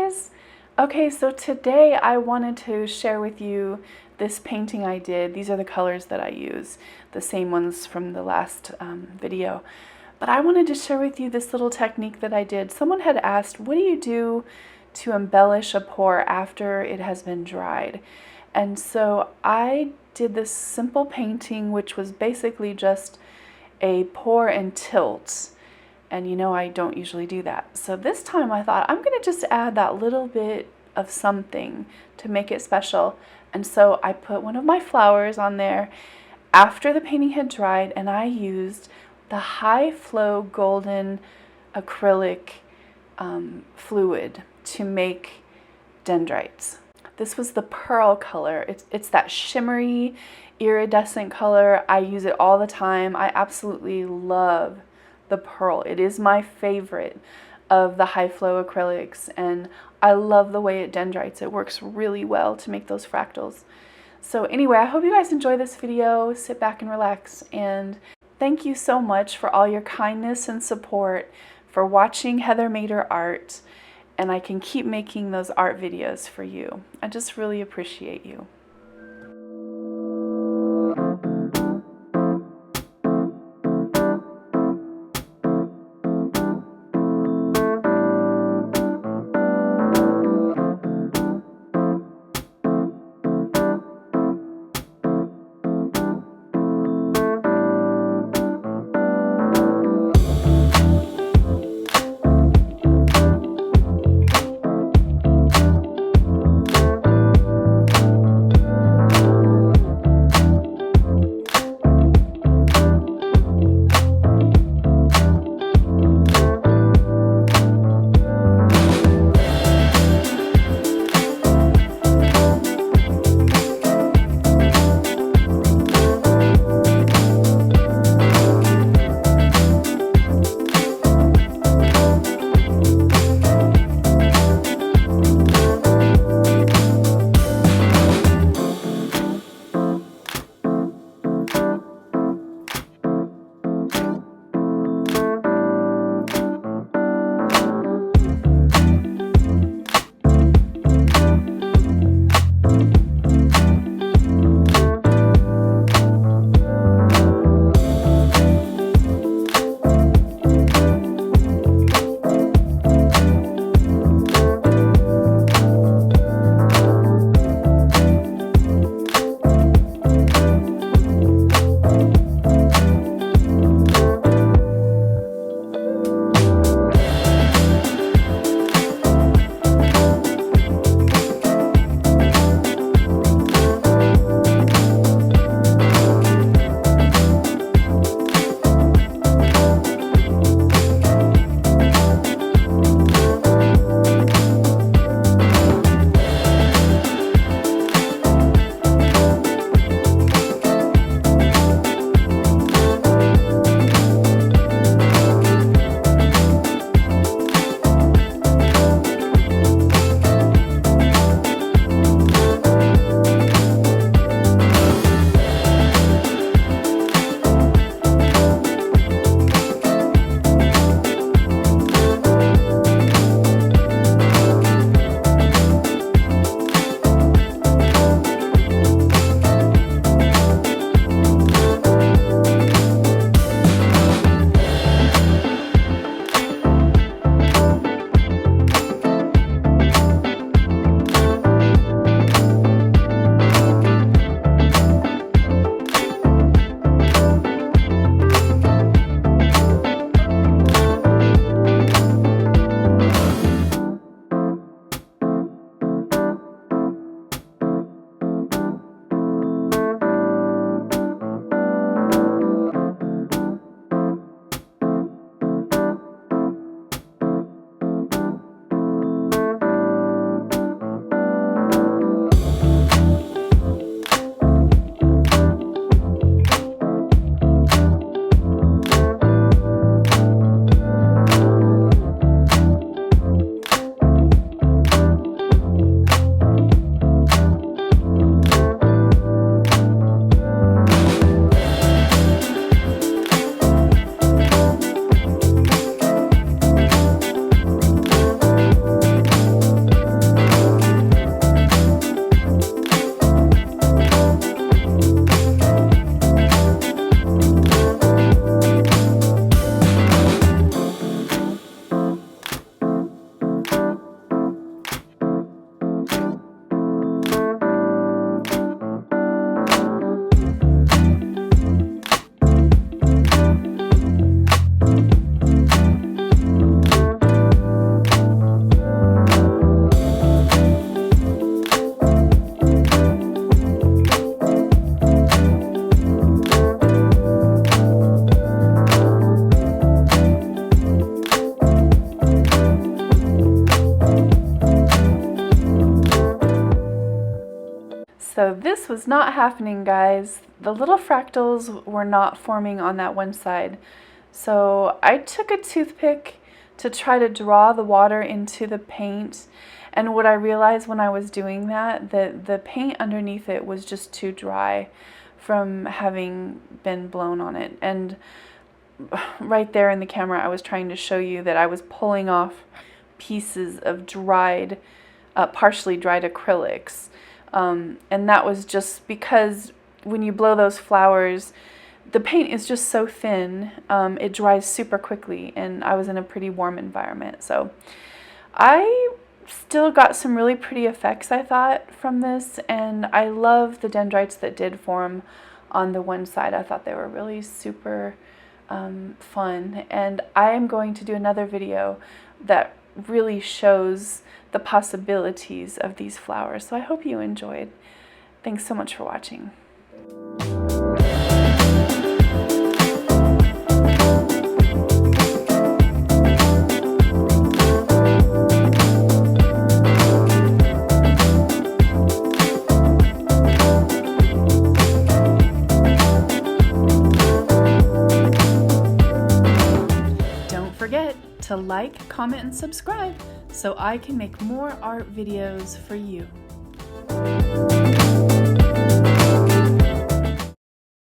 guys! Okay, so today I wanted to share with you this painting I did. These are the colors that I use, the same ones from the last video. But I wanted to share with you this little technique that I did. Someone had asked, what do you do to embellish a pour after it has been dried? And so I did this simple painting, which was basically just a pour and tilt. And you know I don't usually do that. So this time I thought I'm going to just add that little bit of something to make it special. And so I put one of my flowers on there after the painting had dried, and I used the high flow golden acrylic fluid to make dendrites. This was the pearl color. It's that shimmery iridescent color. I use it all the time. I absolutely love the pearl. It is my favorite of the high flow acrylics, and I love the way it dendrites. It works really well to make those fractals. So anyway, I hope you guys enjoy this video. Sit back and relax, and thank you so much for all your kindness and support, for watching Heather Mader art, and I can keep making those art videos for you. I just really appreciate you. this was not happening, guys. The little fractals were not forming on that one side. So I took a toothpick to try to draw the water into the paint, and what I realized when I was doing that the paint underneath it was just too dry from having been blown on it. And right there in the camera I was trying to show you that I was pulling off pieces of dried, partially dried acrylics. And that was just because when you blow those flowers, the paint is just so thin, it dries super quickly, and I was in a pretty warm environment. So I still got some really pretty effects, I thought, from this, and I love the dendrites that did form on the one side. I thought they were really super fun, and I am going to do another video that really shows the possibilities of these flowers. So I hope you enjoyed. Thanks so much for watching. To like, comment, and subscribe so I can make more art videos for you.